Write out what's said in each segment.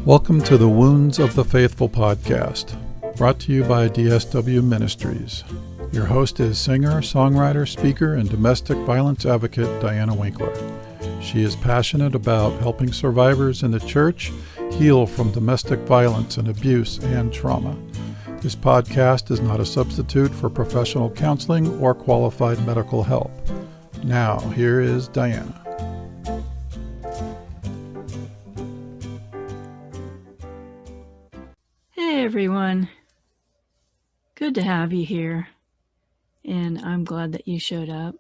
Welcome to the Wounds of the Faithful podcast, brought to you by DSW Ministries. Your host is singer, songwriter, speaker, and domestic violence advocate Diana Winkler. She is passionate about helping survivors in the church heal from domestic violence and abuse and trauma. This podcast is not a substitute for professional counseling or qualified medical help. Now, here is Diana. Hey everyone, good to have you here, and I'm glad that you showed up.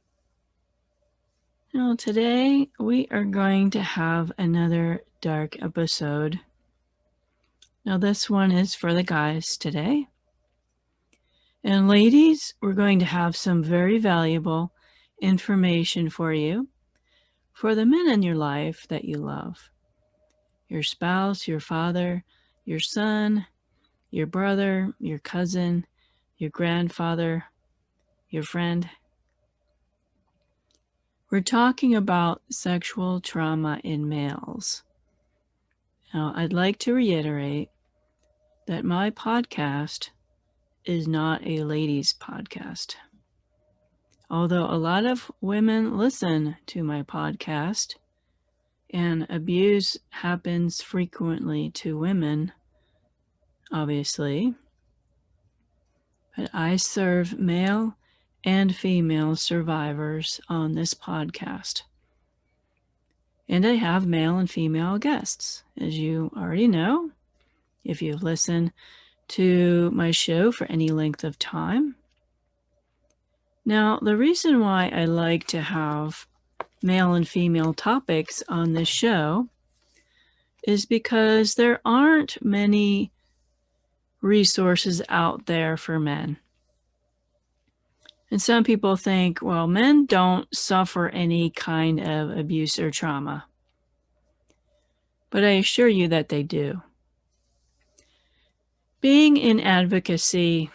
Now today we are going to have another dark episode. Now this one is for the guys today. And ladies, we're going to have some very valuable information for you, for the men in your life that you love. Your spouse, your father, your son, your brother, your cousin, your grandfather, your friend. We're talking about sexual trauma in males. Now, I'd like to reiterate that my podcast is not a ladies' podcast. Although a lot of women listen to my podcast, and abuse happens frequently to women, obviously, but I serve male and female survivors on this podcast. And I have male and female guests, as you already know, if you've listened to my show for any length of time. Now, the reason why I like to have male and female topics on this show is because there aren't many resources out there for men. And some people think, well, men don't suffer any kind of abuse or trauma. But I assure you that they do. Being in advocacy,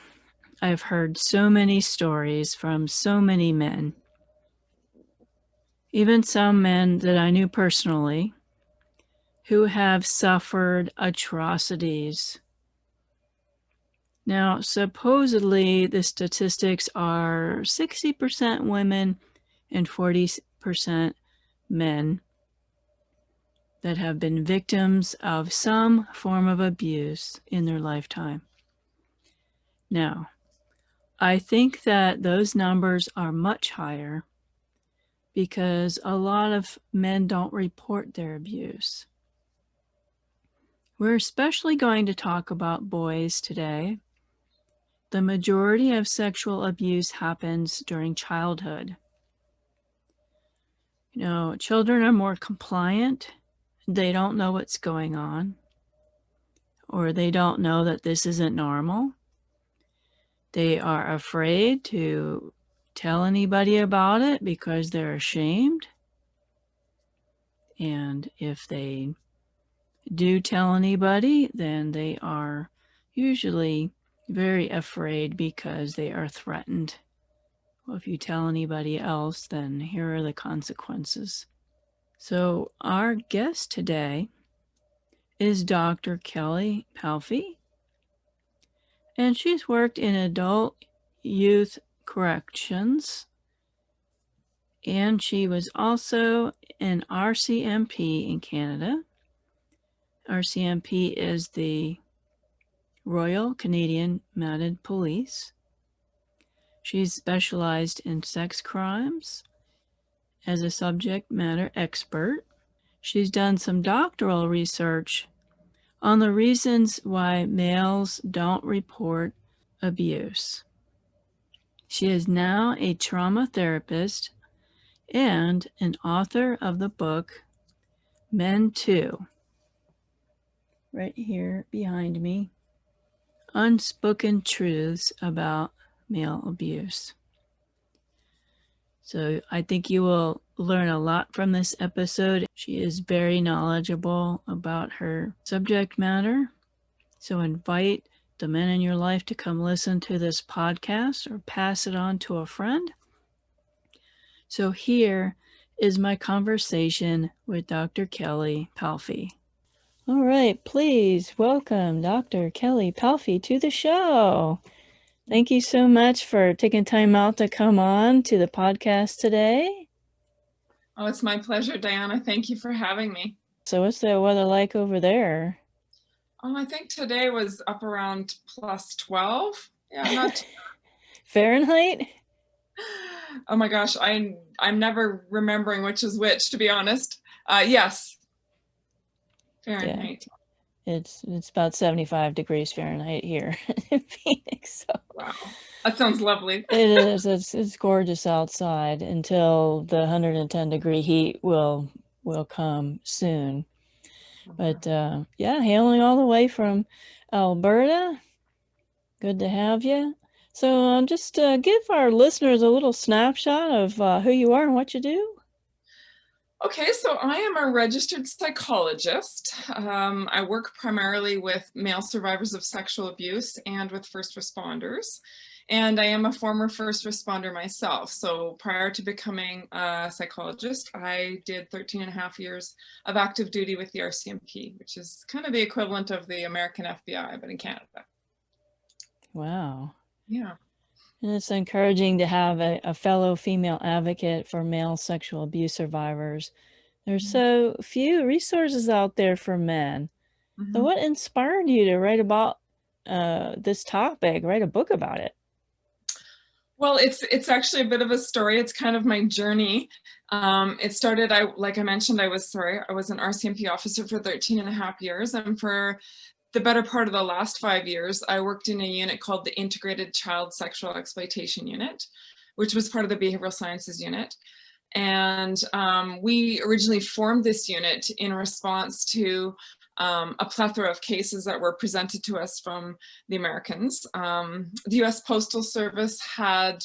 I've heard so many stories from so many men, even some men that I knew personally, who have suffered atrocities. Now, supposedly the statistics are 60% women and 40% men that have been victims of some form of abuse in their lifetime. Now, I think that those numbers are much higher because a lot of men don't report their abuse. We're especially going to talk about boys today. The majority of sexual abuse happens during childhood. You know, children are more compliant. They don't know what's going on, or they don't know that this isn't normal. They are afraid to tell anybody about it because they're ashamed. And if they do tell anybody, then they are usually very afraid because they are threatened. Well, if you tell anybody else, then here are the consequences. So our guest today is Dr. Kelli Palfy, and she's worked in adult youth corrections, and she was also an RCMP in Canada. RCMP is the Royal Canadian Mounted Police. She's specialized in sex crimes as a subject matter expert. She's done some doctoral research on the reasons why males don't report abuse. She is now a trauma therapist and an author of the book Men Too, right here behind me, Unspoken Truths About Male Abuse. So I think you will learn a lot from this episode. She is very knowledgeable about her subject matter. So invite the men in your life to come listen to this podcast or pass it on to a friend. So here is my conversation with Dr. Kelli Palfy. All right, please welcome Dr. Kelli Palfy to the show. Thank you so much for taking time out to come on to the podcast today. Oh, it's my pleasure, Diana. Thank you for having me. So what's the weather like over there? I think today was up around plus 12. Yeah, not Fahrenheit? Oh my gosh, I'm never remembering which is which, to be honest. Yes. Fahrenheit. Yeah. It's about 75 degrees Fahrenheit here in Phoenix. So. Wow. That sounds lovely. It is. It's gorgeous outside until the 110 degree heat will come soon. But yeah, hailing all the way from Alberta. Good to have you. So just give our listeners a little snapshot of who you are and what you do. Okay, so I am a registered psychologist. I work primarily with male survivors of sexual abuse and with first responders. And I am a former first responder myself. So prior to becoming a psychologist, I did 13 and a half years of active duty with the RCMP, which is kind of the equivalent of the American FBI, but in Canada. Wow. Yeah. And it's encouraging to have a fellow female advocate for male sexual abuse survivors. There's so few resources out there for men. So what inspired you to write about this topic, write a book about it? Well, it's actually a bit of a story. It's kind of my journey. It started, like I mentioned, I was an RCMP officer for 13 and a half years. And for the better part of the last 5 years, I worked in a unit called the Integrated Child Sexual Exploitation Unit, which was part of the Behavioral Sciences Unit. And we originally formed this unit in response to a plethora of cases that were presented to us from the Americans. The US Postal Service had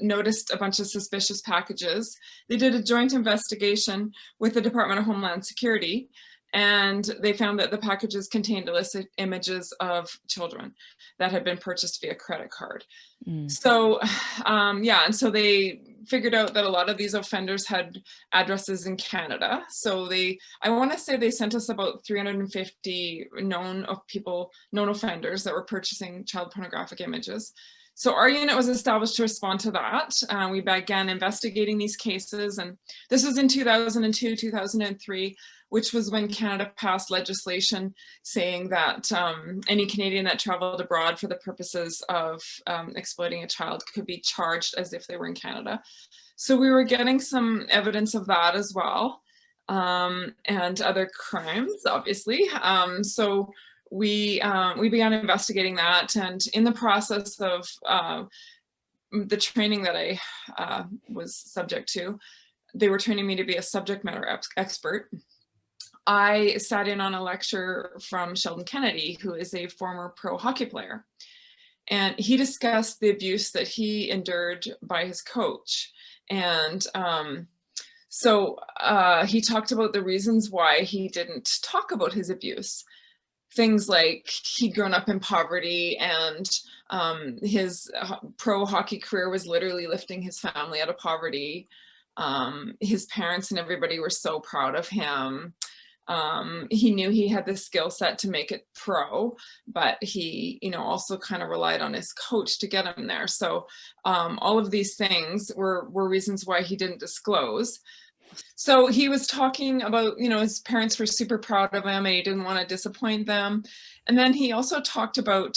noticed a bunch of suspicious packages. They did a joint investigation with the Department of Homeland Security, and they found that the packages contained illicit images of children that had been purchased via credit card. So yeah, and so they figured out that a lot of these offenders had addresses in Canada. So I want to say they sent us about 350 known offenders that were purchasing child pornographic images. So our unit was established to respond to that. We began investigating these cases, and this was in 2002, 2003, which was when Canada passed legislation saying that any Canadian that traveled abroad for the purposes of exploiting a child could be charged as if they were in Canada. So we were getting some evidence of that as well, and other crimes, obviously. So we began investigating that, and in the process of the training that I was subject to, they were training me to be a subject matter expert. I sat in on a lecture from Sheldon Kennedy, who is a former pro hockey player. And he discussed the abuse that he endured by his coach. And so he talked about the reasons why he didn't talk about his abuse. Things like he'd grown up in poverty, and his pro hockey career was literally lifting his family out of poverty. His parents and everybody were so proud of him. He knew he had the skill set to make it pro, but he, also kind of relied on his coach to get him there. So all of these things were reasons why he didn't disclose. So he was talking about, his parents were super proud of him and he didn't want to disappoint them. And then he also talked about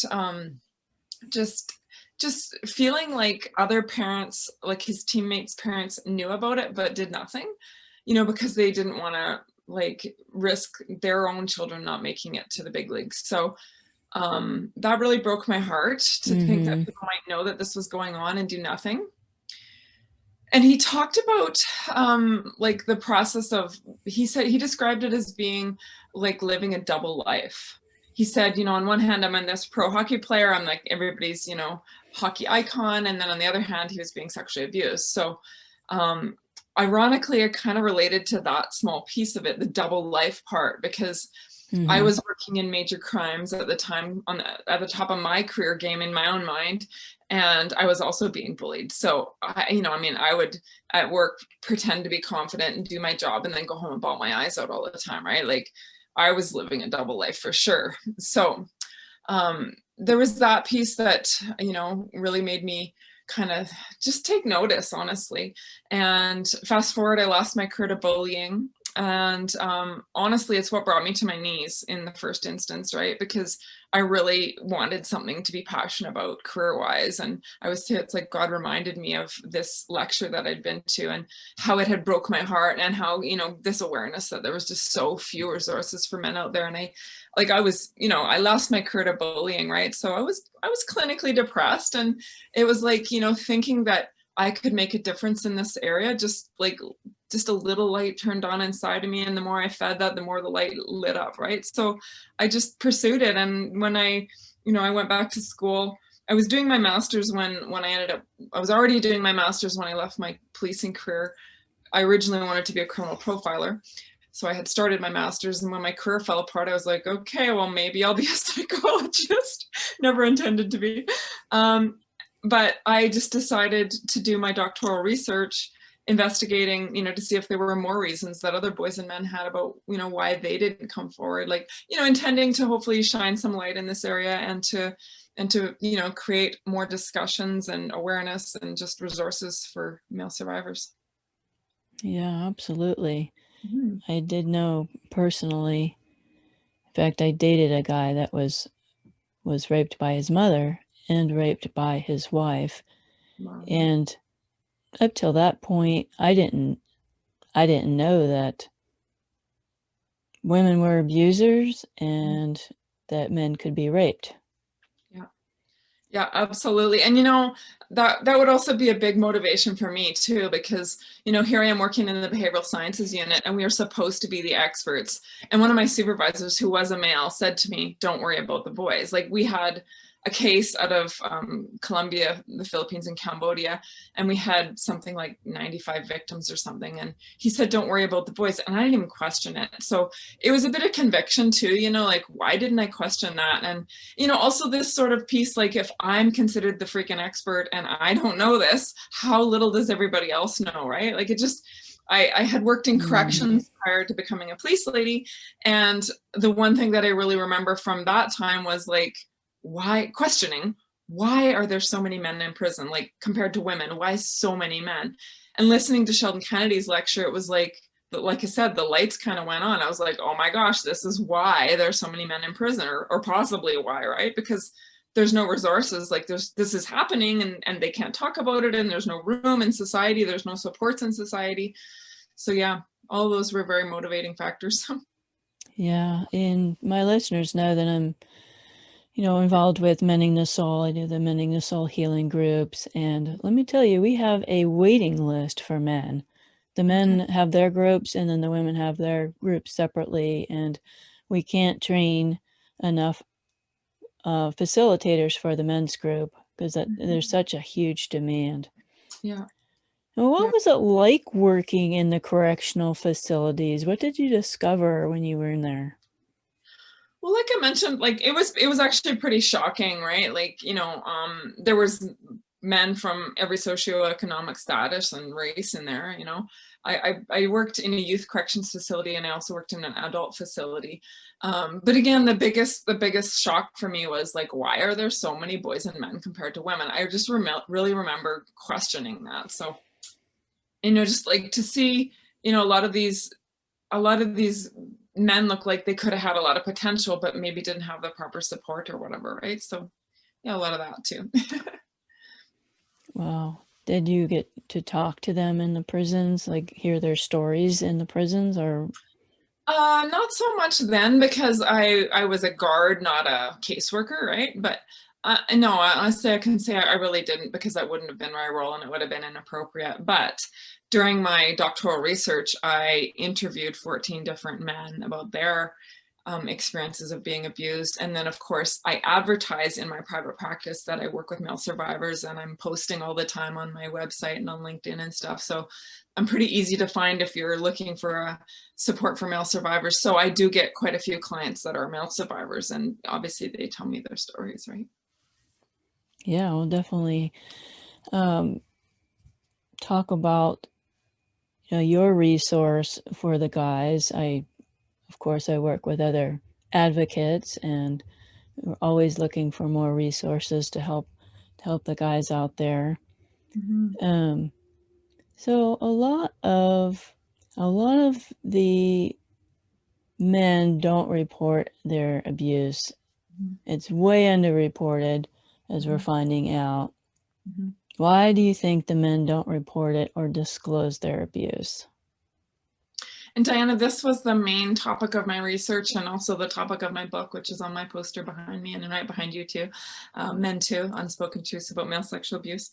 just feeling like other parents, like his teammates' parents, knew about it but did nothing, because they didn't want to risk their own children not making it to the big leagues. So that really broke my heart to think that people might know that this was going on and do nothing. And he talked about the process of, he described it as being like living a double life. He said, on one hand, I'm this pro hockey player, I'm like everybody's, hockey icon. And then on the other hand, he was being sexually abused. So ironically, I kind of related to that small piece of it, the double life part, because I was working in major crimes at the time at the top of my career game in my own mind. And I was also being bullied. So, I would at work pretend to be confident and do my job and then go home and bawl my eyes out all the time, right? I was living a double life for sure. So there was that piece that, you know, really made me kind of just take notice, honestly. And fast forward, I lost my career to bullying. And honestly, it's what brought me to my knees in the first instance, right? Because I really wanted something to be passionate about career-wise. And it's like God reminded me of this lecture that I'd been to and how it had broke my heart, and how, you know, this awareness that there was just so few resources for men out there. And I was, you know, I lost my career to bullying, right? So I was clinically depressed, and it was like, you know, thinking that I could make a difference in this area, just a little light turned on inside of me. And the more I fed that, the more the light lit up, right? So I just pursued it. And when I went back to school, I was doing my master's when I was already doing my master's when I left my policing career. I originally wanted to be a criminal profiler. So I had started my master's, and when my career fell apart, I was like, okay, well, maybe I'll be a psychologist. Never intended to be. But I just decided to do my doctoral research, investigating, you know, to see if there were more reasons that other boys and men had about, you know, why they didn't come forward, like, you know, intending to hopefully shine some light in this area, and to, you know, create more discussions and awareness and just resources for male survivors. Yeah, absolutely. Mm-hmm. I did know personally. In fact, I dated a guy that was raped by his mother and raped by his wife. Wow. And up till that point, I didn't know that women were abusers and that men could be raped. Yeah, absolutely. And, you know, that would also be a big motivation for me too, because, you know, here I am working in the behavioral sciences unit, and we are supposed to be the experts. And one of my supervisors, who was a male, said to me, don't worry about the boys. Like, we had a case out of Colombia, the Philippines, and Cambodia, and we had something like 95 victims or something. And he said, don't worry about the boys. And I didn't even question it. So it was a bit of conviction too, you know, like, why didn't I question that? And, you know, also this sort of piece, like, if I'm considered the freaking expert and I don't know this, how little does everybody else know, right? Like, it just, I had worked in corrections prior to becoming a police lady. And the one thing that I really remember from that time was, like, why are there so many men in prison, like, compared to women? Why so many men? And listening to Sheldon Kennedy's lecture, it was like I said, the lights kind of went on. I was like, oh my gosh, this is why there's so many men in prison, or possibly why, right? Because there's no resources, like, this is happening, and they can't talk about it, and there's no room in society, there's no supports in society. So yeah, all those were very motivating factors. Yeah, and my listeners know that I'm, you know, involved with Mending the Soul. I do the Mending the Soul healing groups. And let me tell you, we have a waiting list for men. The men have their groups, and then the women have their groups separately. And we can't train enough facilitators for the men's group, because there's such a huge demand. Yeah. And what was it like working in the correctional facilities? What did you discover when you were in there? Well, like I mentioned, like, it was actually pretty shocking, right? Like, you know, there was men from every socioeconomic status and race in there. You know, I worked in a youth corrections facility, and I also worked in an adult facility. But again, the biggest shock for me was, like, why are there so many boys and men compared to women? I just really remember questioning that. So, you know, just like to see, you know, a lot of these men look like they could have had a lot of potential, but maybe didn't have the proper support or whatever, right? So yeah, a lot of that too. Wow. Did you get to talk to them in the prisons, like hear their stories in the prisons, or? Not so much then, because I was a guard, not a caseworker, right? But no, honestly, I can say I really didn't, because that wouldn't have been my role, and it would have been inappropriate. But during my doctoral research, I interviewed 14 different men about their experiences of being abused. And then, of course, I advertise in my private practice that I work with male survivors, and I'm posting all the time on my website and on LinkedIn and stuff. So I'm pretty easy to find if you're looking for support for male survivors. So I do get quite a few clients that are male survivors, and obviously they tell me their stories, right? Yeah, we'll definitely talk about, you know, your resource for the guys. I of course, I work with other advocates, and we're always looking for more resources to help the guys out there. So a lot of the men don't report their abuse. It's way underreported, as we're finding out. Why do you think the men don't report it or disclose their abuse? And Diana, this was the main topic of my research and also the topic of my book, which is on my poster behind me and right behind you too. Men Too, Unspoken Truths About Male Sexual Abuse.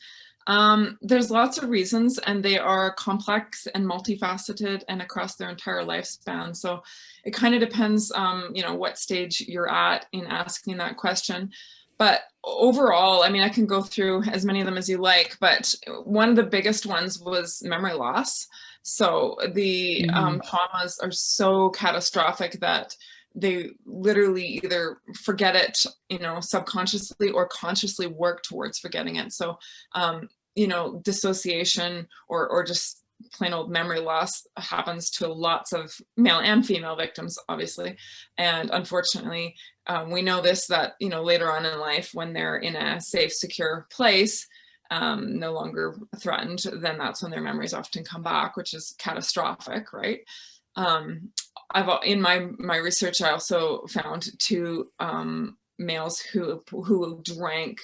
There's lots of reasons, and they are complex and multifaceted and across their entire lifespan. So it kind of depends, what stage you're at in asking that question. But overall, I mean, I can go through as many of them as you like, but one of the biggest ones was memory loss. So the traumas are so catastrophic that they literally either forget it, subconsciously or consciously work towards forgetting it. So, dissociation or just plain old memory loss happens to lots of male and female victims, obviously. And unfortunately, we know this, that, later on in life, when they're in a safe, secure place, no longer threatened, then that's when their memories often come back, which is catastrophic, right? In my research, I also found two males who drank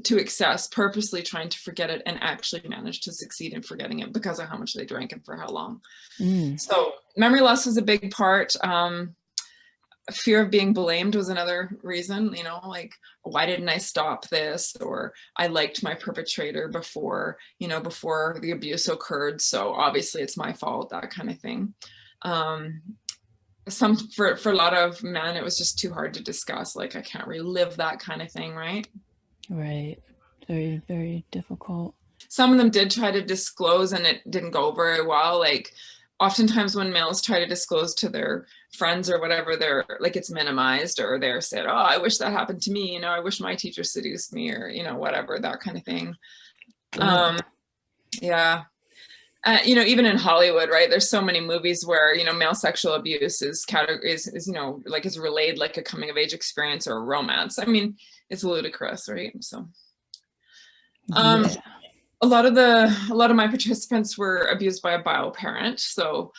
to excess, purposely trying to forget it, and actually managed to succeed in forgetting it because of how much they drank and for how long. So memory loss was a big part. Fear of being blamed was another reason, like, why didn't I stop this? Or I liked my perpetrator before the abuse occurred, so obviously it's my fault, that kind of thing. For a lot of men, it was just too hard to discuss. Like, I can't relive that kind of thing, right? Right. Very, very difficult. Some of them did try to disclose, and it didn't go very well. Like, oftentimes when males try to disclose to their friends or whatever, they're like, it's minimized, or they're said, oh, I wish that happened to me. I wish my teacher seduced me, or, whatever, that kind of thing. Yeah. Even in Hollywood, right? There's so many movies where, male sexual abuse is relayed like a coming of age experience or a romance. I mean, it's ludicrous, right? So, a lot of my participants were abused by a bio parent. So,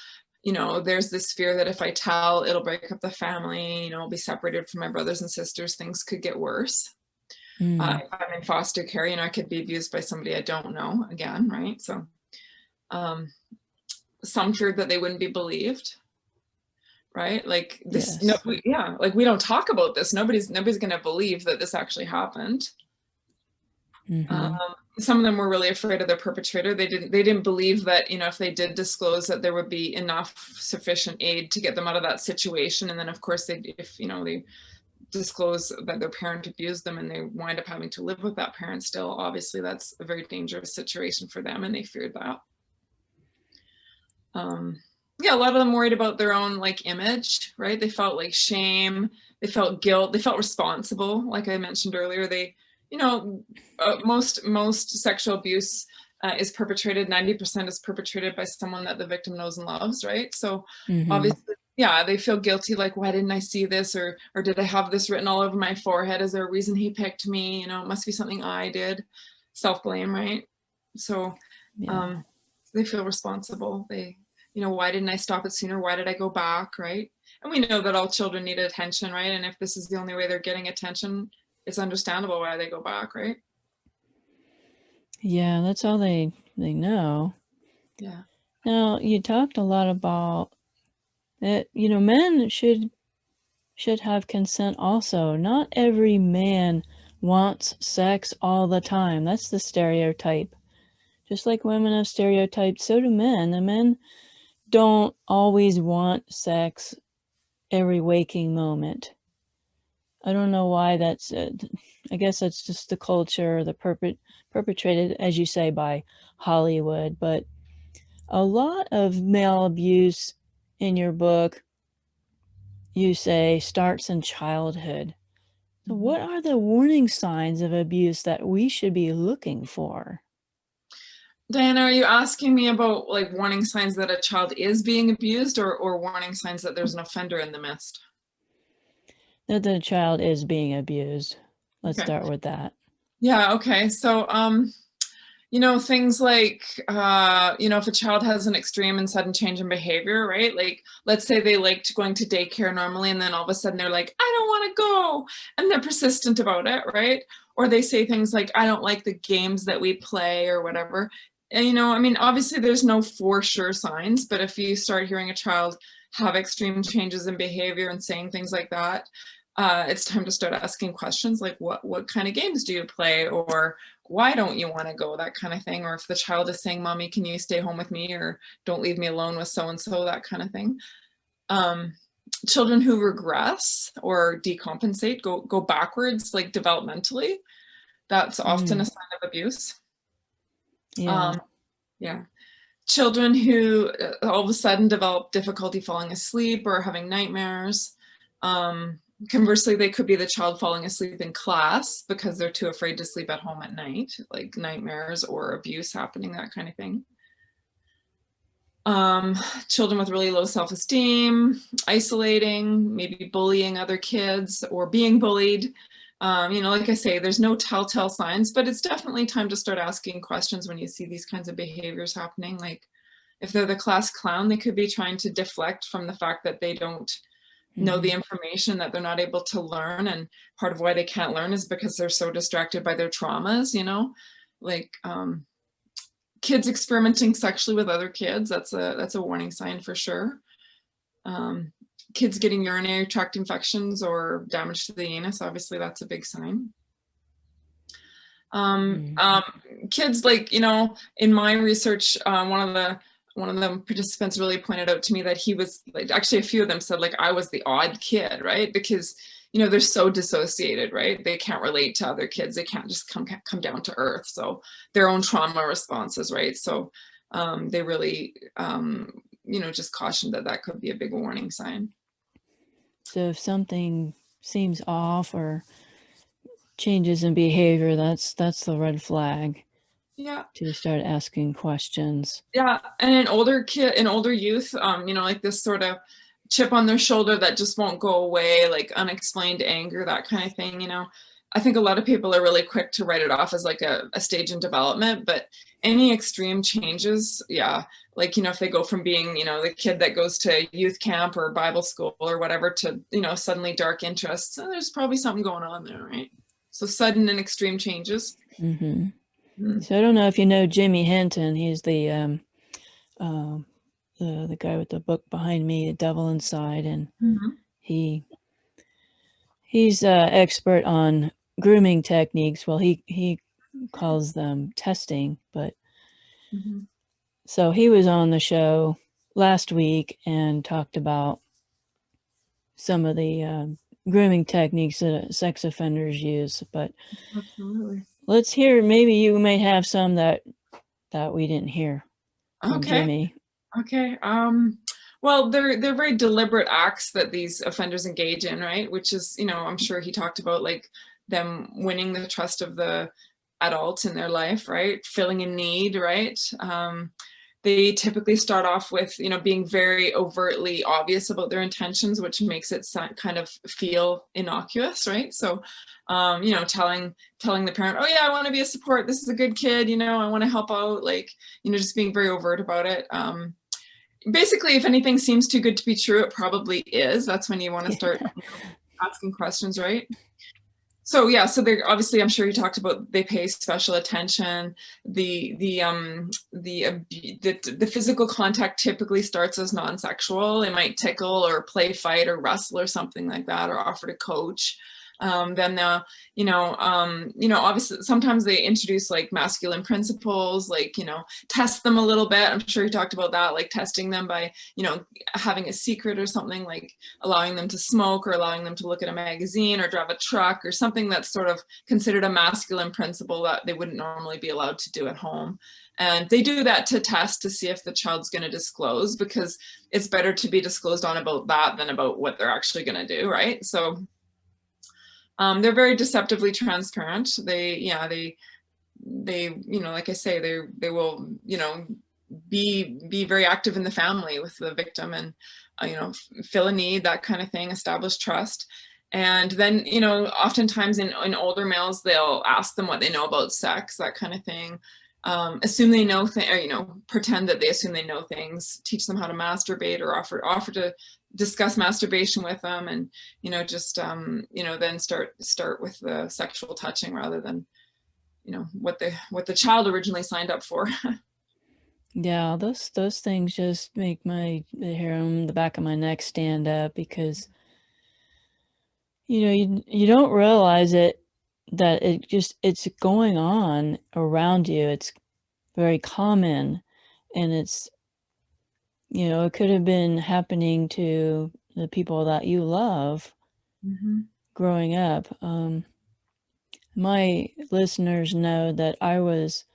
there's this fear that if I tell, it'll break up the family, I'll be separated from my brothers and sisters, things could get worse. If I'm in foster care, I could be abused by somebody I don't know again, right? So, some feared that they wouldn't be believed, right? Like this, yes. We don't talk about this. Nobody's going to believe that this actually happened. Some of them were really afraid of their perpetrator. They didn't believe that, if they did disclose, that there would be enough sufficient aid to get them out of that situation. And then of course they disclose that their parent abused them and they wind up having to live with that parent still, obviously that's a very dangerous situation for them, and they feared that. A lot of them worried about their own image, right? They felt like shame, they felt guilt, they felt responsible. Like I mentioned earlier, they, most sexual abuse is perpetrated, 90% is perpetrated by someone that the victim knows and loves, right? So obviously, they feel guilty, like, why didn't I see this? Or did I have this written all over my forehead? Is there a reason he picked me? It must be something I did. Self-blame, right? So they feel responsible. They, why didn't I stop it sooner? Why did I go back, right? And we know that all children need attention, right? And if this is the only way they're getting attention, it's understandable why they go back, right? Yeah, that's all they know. Yeah. Now, you talked a lot about that, men should have consent also. Not every man wants sex all the time. That's the stereotype. Just like women have stereotypes, so do men. The men don't always want sex every waking moment. I don't know why that's, I guess that's just the culture, perpetrated, as you say, by Hollywood. But a lot of male abuse in your book, you say, starts in childhood. So what are the warning signs of abuse that we should be looking for? Diana, are you asking me about like warning signs that a child is being abused, or warning signs that there's an offender in the midst? That the child is being abused. Let's Okay. start with that. Yeah, okay. So, things like, if a child has an extreme and sudden change in behavior, right? Like, let's say they liked going to daycare normally, and then all of a sudden they're like, I don't want to go. And they're persistent about it, right? Or they say things like, I don't like the games that we play or whatever. And, obviously there's no for sure signs, but if you start hearing a child have extreme changes in behavior and saying things like that, it's time to start asking questions like, what kind of games do you play? Or why don't you want to go? That kind of thing. Or if the child is saying, Mommy, can you stay home with me? Or don't leave me alone with so-and-so, that kind of thing. Children who regress or decompensate, go backwards, like developmentally, that's often a sign of abuse. Yeah. Yeah. Children who all of a sudden develop difficulty falling asleep or having nightmares. Conversely, they could be the child falling asleep in class because they're too afraid to sleep at home at night, like nightmares or abuse happening, that kind of thing. Children with really low self-esteem, isolating, maybe bullying other kids or being bullied. Like I say, there's no telltale signs, but it's definitely time to start asking questions when you see these kinds of behaviors happening. Like if they're the class clown, they could be trying to deflect from the fact that they don't know the information, that they're not able to learn. And part of why they can't learn is because they're so distracted by their traumas, like kids experimenting sexually with other kids. That's a warning sign for sure. Kids getting urinary tract infections or damage to the anus, obviously that's a big sign. Kids, like, in my research, one of the participants really pointed out to me that he was like, actually a few of them said like, I was the odd kid, right? Because, they're so dissociated, right? They can't relate to other kids. They can't just come down to earth. So their own trauma responses, right? So they really, just cautioned that could be a big warning sign. So if something seems off or changes in behavior, that's the red flag. Yeah. To start asking questions. Yeah, and an older youth, like this sort of chip on their shoulder that just won't go away, like unexplained anger, that kind of thing. I think a lot of people are really quick to write it off as like a stage in development, but any extreme changes, yeah, like, if they go from being, the kid that goes to youth camp or Bible school or whatever to, suddenly dark interests, there's probably something going on there, right? So sudden and extreme changes. So I don't know if you know Jimmy Hinton. He's the guy with the book behind me, The Devil Inside, and he's expert on grooming techniques. Well, he calls them testing, but so he was on the show last week and talked about some of the grooming techniques that sex offenders use. But let's hear, maybe you may have some that we didn't hear from Jimmy. Okay. Well, they're very deliberate acts that these offenders engage in, right? Which is, I'm sure he talked about like them winning the trust of the adult in their life, right? Filling a need, right? They typically start off with, being very overtly obvious about their intentions, which makes it kind of feel innocuous, right? So, telling the parent, oh yeah, I want to be a support. This is a good kid. I want to help out. Like, just being very overt about it. Basically, if anything seems too good to be true, it probably is. That's when you want to start asking questions, right? So yeah, so they're obviously, I'm sure you talked about, they pay special attention. The physical contact typically starts as non-sexual. It might tickle or play fight or wrestle or something like that, or offer to coach. Then they'll, obviously sometimes they introduce like masculine principles, like, test them a little bit. I'm sure you talked about that, like testing them by, having a secret or something, like allowing them to smoke or allowing them to look at a magazine or drive a truck or something that's sort of considered a masculine principle that they wouldn't normally be allowed to do at home. And they do that to test to see if the child's going to disclose, because it's better to be disclosed on about that than about what they're actually going to do, right? So they're very deceptively transparent. They you know, like I say, they will, you know, be very active in the family with the victim, and you know, fill a need, that kind of thing, establish trust. And then, you know, oftentimes in older males, they'll ask them what they know about sex, that kind of thing. Assume they know or, you know, pretend that they assume they know things, teach them how to masturbate, or offer to discuss masturbation with them, and, you know, just, you know, then start with the sexual touching rather than, you know, what the child originally signed up for. Yeah, those things just make the hair on the back of my neck stand up, because you know, you don't realize that it's going on around you. It's very common, and it's, you know, it could have been happening to the people that you love growing up. My listeners know that I was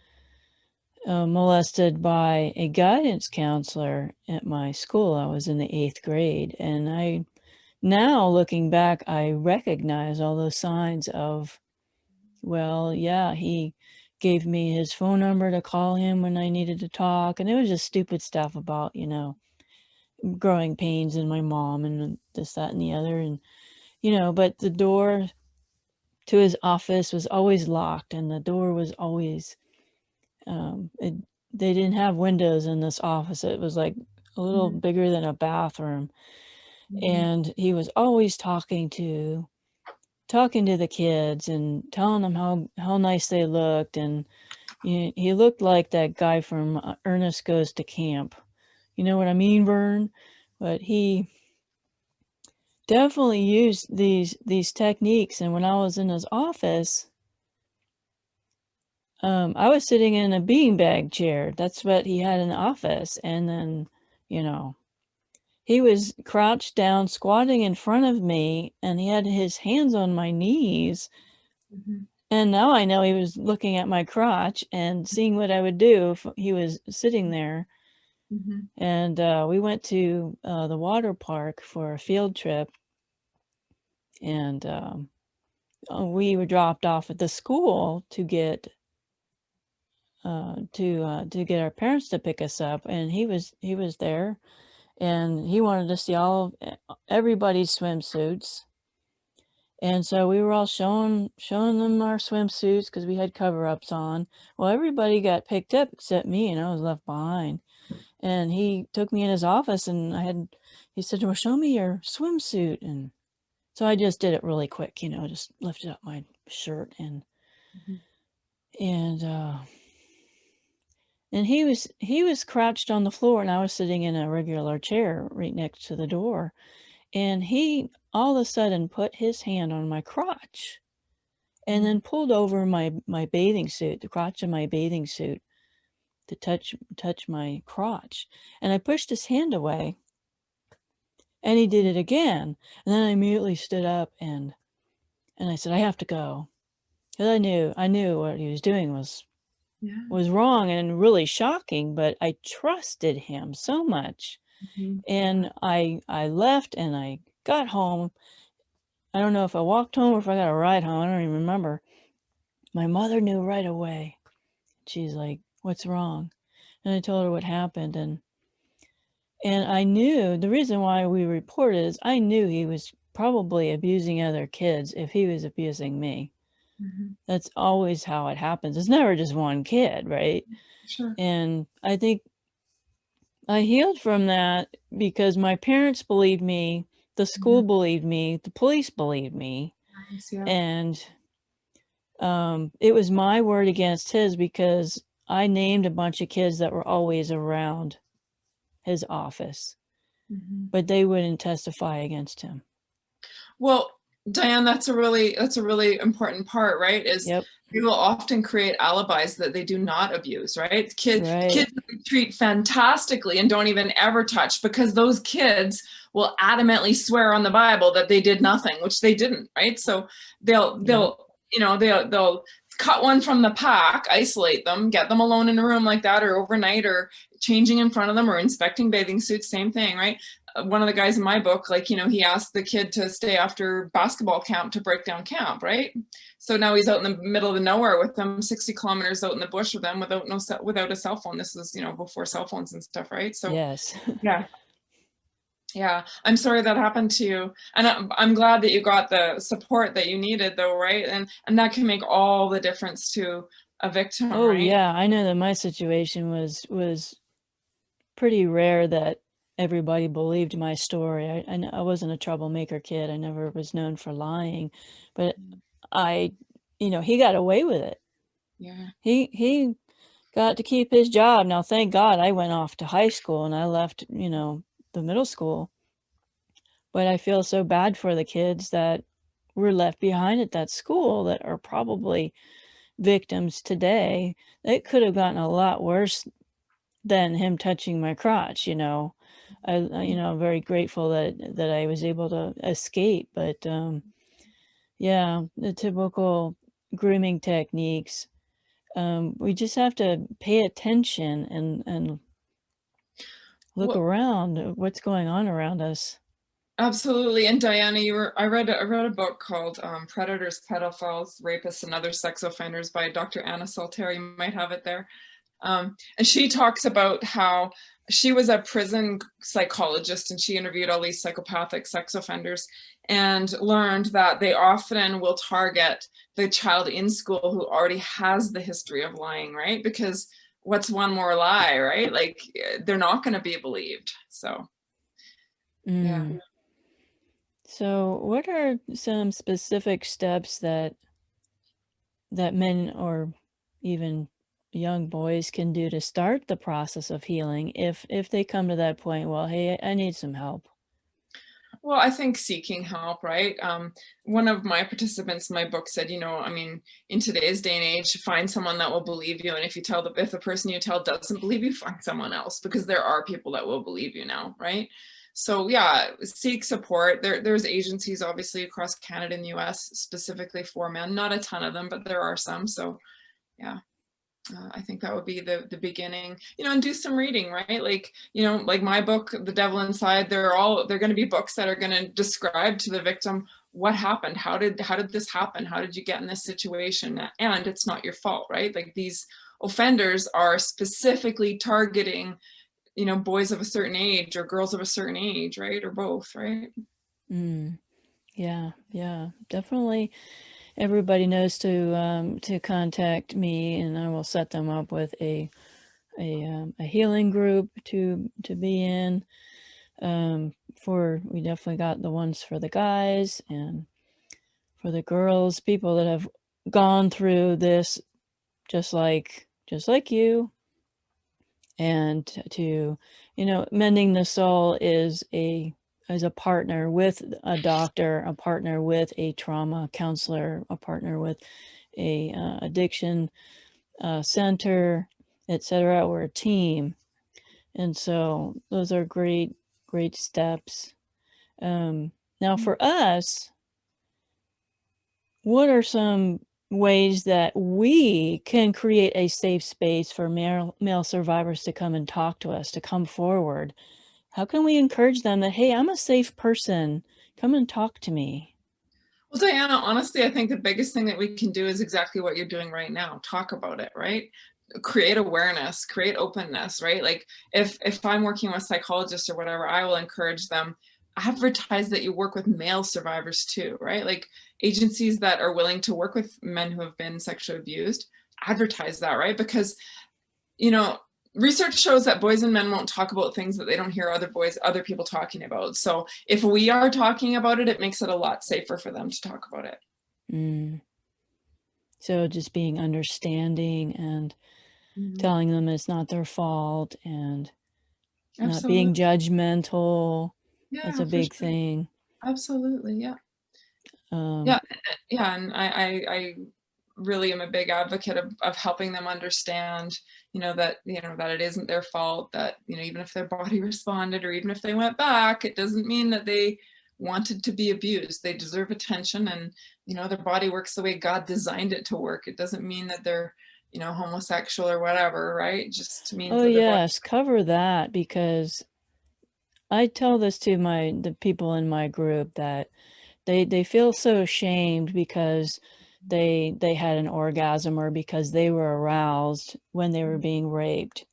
molested by a guidance counselor at my school. I was in the 8th grade, and now looking back, I recognize all those signs of, well, yeah, he gave me his phone number to call him when I needed to talk, and it was just stupid stuff about, you know, growing pains in my mom and this, that, and the other, and you know, but the door to his office was always locked, and the door was always they didn't have windows in this office. It was like a little bigger than a bathroom. And he was always talking to the kids and telling them how nice they looked. And he looked like that guy from Ernest Goes to Camp. You know what I mean, Vern? But he definitely used these techniques. And when I was in his office, I was sitting in a beanbag chair. That's what he had in the office. And then, you know, he was crouched down, squatting in front of me, and he had his hands on my knees. And now I know he was looking at my crotch and seeing what I would do if he was sitting there. And we went to the water park for a field trip, and we were dropped off at the school to get our parents to pick us up, and he was there, and he wanted to see everybody's swimsuits. And so we were all showing them our swimsuits because we had cover-ups on. Well, everybody got picked up except me, and I was left behind. And he took me in his office, and he said, well, show me your swimsuit. And so I just did it really quick, you know, just lifted up my shirt, and he was crouched on the floor, and I was sitting in a regular chair right next to the door. And he all of a sudden put his hand on my crotch and then pulled over my bathing suit, the crotch of my bathing suit, to touch my crotch. And I pushed his hand away, and he did it again. And then I immediately stood up and I said, I have to go. Because I knew what he was doing was wrong and really shocking, but I trusted him so much. And I left, and I got home. I don't know if I walked home or if I got a ride home. I don't even remember. My mother knew right away. She's like, what's wrong? And I told her what happened. And I knew the reason why we reported is I knew he was probably abusing other kids if he was abusing me. That's always how it happens. It's never just one kid, right? Sure. And I think I healed from that because my parents believed me, the school believed me, the police believed me. Nice, yeah. And it was my word against his, because I named a bunch of kids that were always around his office, but they wouldn't testify against him. Well, Diane, that's a really important part, right? Is people often create alibis that they do not abuse, right? Kids treat fantastically and don't even ever touch, because those kids will adamantly swear on the Bible that they did nothing, which they didn't, right? So they'll cut one from the pack, isolate them, get them alone in a room like that or overnight, or changing in front of them or inspecting bathing suits, same thing, right? One of the guys in my book, like, he asked the kid to stay after basketball camp to break down camp, right? So now he's out in the middle of the nowhere with them, 60 kilometers out in the bush with them without a cell phone. This is, before cell phones and stuff, right? So Yes. Yeah, I'm sorry that happened to you, and I'm glad that you got the support that you needed, though, right? And that can make all the difference to a victim, Oh, right? yeah. I know that my situation was pretty rare that everybody believed my story. I wasn't a troublemaker kid. I never was known for lying, but he got away with it. Yeah. He got to keep his job. Now, thank God I went off to high school and I left, the middle school. But I feel so bad for the kids that were left behind at that school that are probably victims today. It could have gotten a lot worse than him touching my crotch, I'm very grateful that I was able to escape. But yeah, the typical grooming techniques. We just have to pay attention and look around what's going on around us. Absolutely. And Diana, I read a book called Predators, Pedophiles, Rapists, and Other Sex Offenders by Dr. Anna Salter. You might have it there. And she talks about how she was a prison psychologist and she interviewed all these psychopathic sex offenders and learned that they often will target the child in school who already has the history of lying, right? Because what's one more lie, right? Like, they're not going to be believed. So, yeah. So what are some specific steps that men or even young boys can do to start the process of healing if they come to that point, well, hey, I need some help? Well, I think seeking help, right? One of my participants in my book said, in today's day and age, find someone that will believe you. And if the person you tell doesn't believe you, find someone else, because there are people that will believe you now, right? So yeah, seek support. There's agencies obviously across Canada and the US specifically for men, not a ton of them, but there are some. So yeah. I think that would be the beginning, and do some reading, right? Like, like my book, The Devil Inside, they're going to be books that are going to describe to the victim what happened. How did this happen? How did you get in this situation? And it's not your fault, right? Like, these offenders are specifically targeting, boys of a certain age or girls of a certain age, right? Or both, right? Yeah, definitely. Everybody knows to contact me, and I will set them up with a healing group to be in. We definitely got the ones for the guys and for the girls, people that have gone through this just like you. And to mending the soul is a partner with a doctor, a partner with a trauma counselor, a partner with a addiction center, etc. We're a team, and so those are great steps. Now for us, what are some ways that we can create a safe space for male survivors to come and talk to us, to come forward? How can we encourage them that, hey, I'm a safe person, come and talk to me? Well, Diana, honestly, I think the biggest thing that we can do is exactly what you're doing right now. Talk about it, right? Create awareness, create openness, right? Like, if I'm working with psychologists or whatever, I will encourage them, advertise that you work with male survivors too, right? Like, agencies that are willing to work with men who have been sexually abused, advertise that, right? Because, research shows that boys and men won't talk about things that they don't hear other people talking about. So if we are talking about it, it makes it a lot safer for them to talk about it. So just being understanding and telling them it's not their fault, and not being judgmental. Yeah, that's a big thing. Absolutely. Yeah. And I really am a big advocate of helping them understand, that it isn't their fault, that, even if their body responded or even if they went back, it doesn't mean that they wanted to be abused. They deserve attention, and, their body works the way God designed it to work. It doesn't mean that they're homosexual or whatever, right? Just means Oh that they're born. yes, cover that, because I tell this to the people in my group that they feel so ashamed because they had an orgasm or because they were aroused when they were being raped.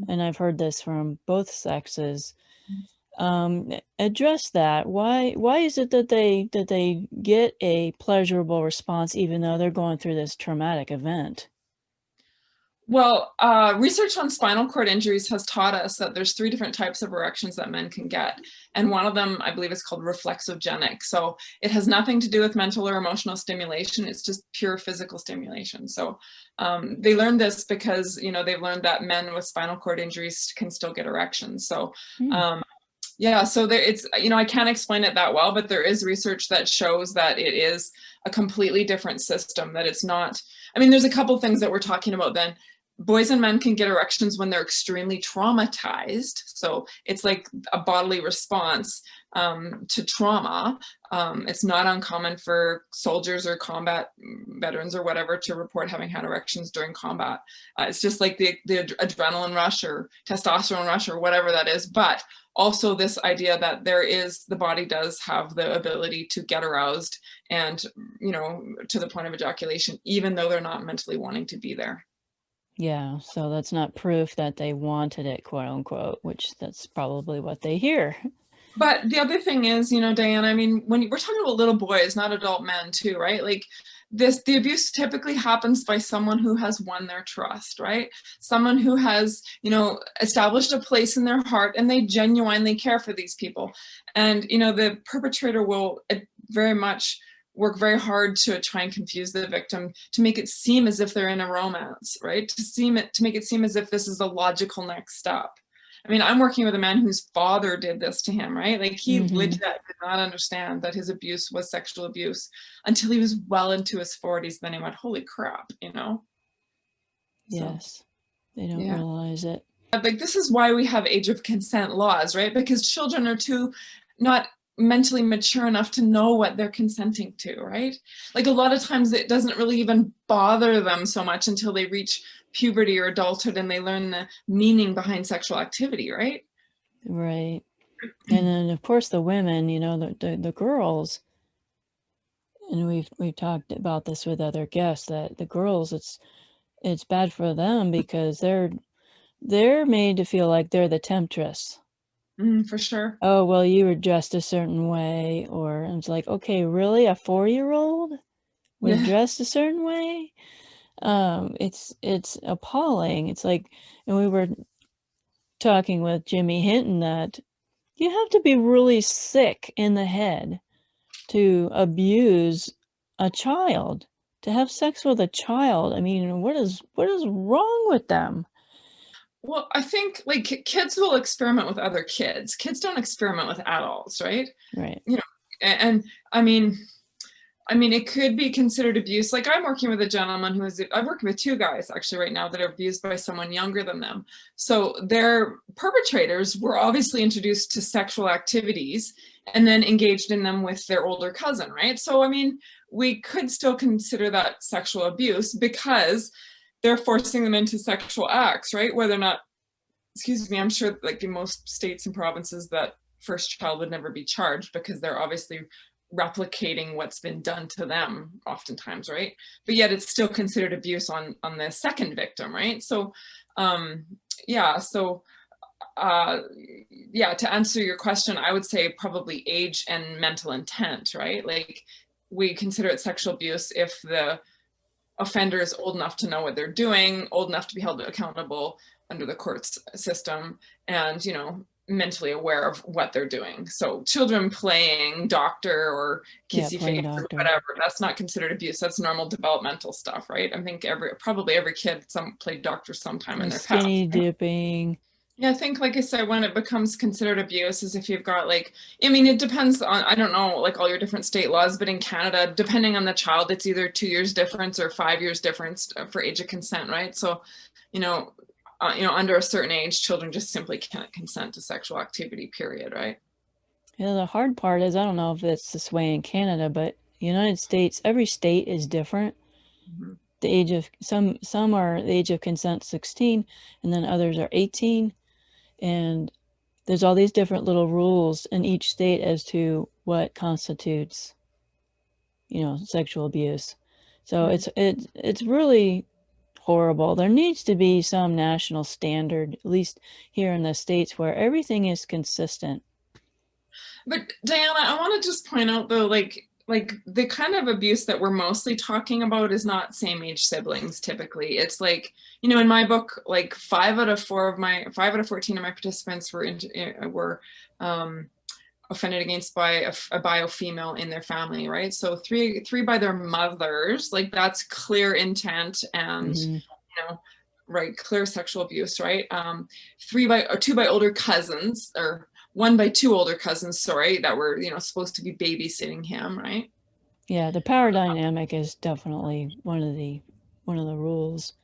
And I've heard this from both sexes. Address that. Why is it that they get a pleasurable response even though they're going through this traumatic event? Well, research on spinal cord injuries has taught us that there's 3 different types of erections that men can get. And one of them, I believe, is called reflexogenic. So it has nothing to do with mental or emotional stimulation. It's just pure physical stimulation. So they learned this because, they've learned that men with spinal cord injuries can still get erections. So yeah, so it's, I can't explain it that well, but there is research that shows that it is a completely different system, that it's not, there's a couple things that we're talking about then. Boys and men can get erections when they're extremely traumatized. So it's like a bodily response to trauma. It's not uncommon for soldiers or combat veterans or whatever to report having had erections during combat. It's just like the adrenaline rush or testosterone rush or whatever that is. But also this idea that the body does have the ability to get aroused and, to the point of ejaculation, even though they're not mentally wanting to be there. Yeah, so that's not proof that they wanted it, quote unquote, which that's probably what they hear. But the other thing is, Diane, when we're talking about little boys, not adult men too, right? Like the abuse typically happens by someone who has won their trust, right? Someone who has, established a place in their heart and they genuinely care for these people. And, the perpetrator will very much work very hard to try and confuse the victim, to make it seem as if they're in a romance, right? To make it seem as if this is a logical next step. I'm working with a man whose father did this to him, right? Like he legit did not understand that his abuse was sexual abuse until he was well into his 40s. Then he went, holy crap, Yes, so, they don't realize it. Like this is why we have age of consent laws, right? Because children are not mentally mature enough to know what they're consenting to, right? Like a lot of times it doesn't really even bother them so much until they reach puberty or adulthood and they learn the meaning behind sexual activity, right? Right. And then of course the women, the girls, and we've talked about this with other guests, that the girls, it's bad for them because they're made to feel like they're the temptress. For sure. Oh, well, you were dressed a certain way, or it's like, okay, really, a 4-year-old was dressed a certain way? It's appalling. It's like, and we were talking with Jimmy Hinton that you have to be really sick in the head to abuse a child, to have sex with a child. What is wrong with them? Well, I think like kids will experiment with other kids. Kids don't experiment with adults, right? Right. And it could be considered abuse. Like I'm working with a gentleman I'm working with 2 guys actually right now that are abused by someone younger than them. So their perpetrators were obviously introduced to sexual activities and then engaged in them with their older cousin, right? So, we could still consider that sexual abuse because they're forcing them into sexual acts, right? Whether or not, excuse me, I'm sure like in most states and provinces that first child would never be charged because they're obviously replicating what's been done to them oftentimes, right? But yet it's still considered abuse on the second victim, right? So to answer your question, I would say probably age and mental intent, right? Like we consider it sexual abuse if the offender is old enough to know what they're doing, old enough to be held accountable under the courts system, and mentally aware of what they're doing. So children playing doctor or kissy face or whatever, that's not considered abuse. That's normal developmental stuff, right? I think probably every kid played doctor sometime in their past. Skinny dipping. Yeah, I think, like I said, when it becomes considered abuse is if you've got it depends on, I don't know, like all your different state laws, but in Canada, depending on the child, it's either 2 years difference or 5 years difference for age of consent, right? So, under a certain age, children just simply can't consent to sexual activity, period, right? Yeah, the hard part is, I don't know if it's this way in Canada, but United States, every state is different. the age of some are the age of consent 16, and then others are 18, and there's all these different little rules in each state as to what constitutes, sexual abuse. So it's really horrible. There needs to be some national standard, at least here in the States, where everything is consistent. But Diana, I want to just point out though, like the kind of abuse that we're mostly talking about is not same age siblings typically. It's like, in my book, like 5 out of 14 of my participants were offended against by a bio female in their family, right? So three by their mothers, like that's clear intent and right, clear sexual abuse, right? 2 by older cousins, or 1 by 2 older cousins, sorry, that were supposed to be babysitting him, right? Yeah, the power dynamic is definitely one of the rules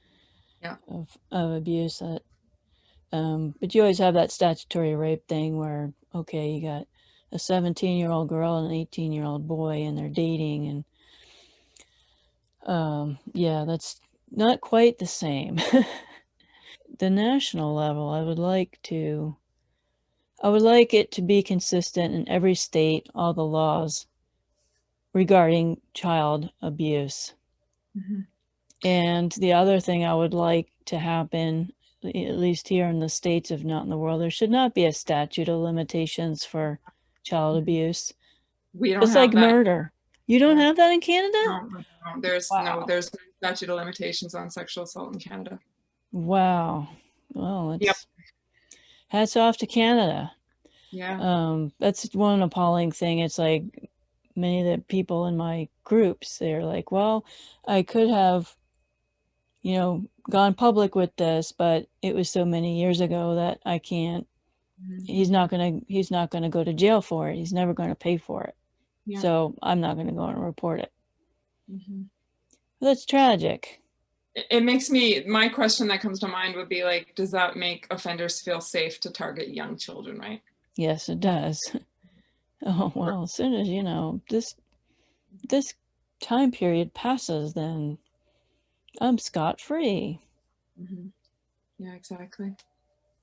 of abuse. That but you always have that statutory rape thing where, okay, you got a 17-year-old girl and an 18-year-old boy, and they're dating, and yeah, that's not quite the same. The national level, I would like it to be consistent in every state, all the laws regarding child abuse. Mm-hmm. And the other thing I would like to happen, at least here in the States, if not in the world, there should not be a statute of limitations for child abuse. We don't It's have like that. murder. You don't have that in Canada? No, there's no statute of limitations on sexual assault in Canada. Wow. Well, hats off to Canada. Yeah. That's one appalling thing. It's like many of the people in my groups, they're like, well, I could have, gone public with this, but it was so many years ago that I can't. Mm-hmm. He's not gonna go to jail for it. He's never going to pay for it. Yeah. So I'm not going to go and report it. Mm-hmm. That's tragic. It makes my question that comes to mind would be like, does that make offenders feel safe to target young children, right? Yes, it does. Oh, well, as soon as, this time period passes, then I'm scot-free. Mm-hmm. Yeah, exactly.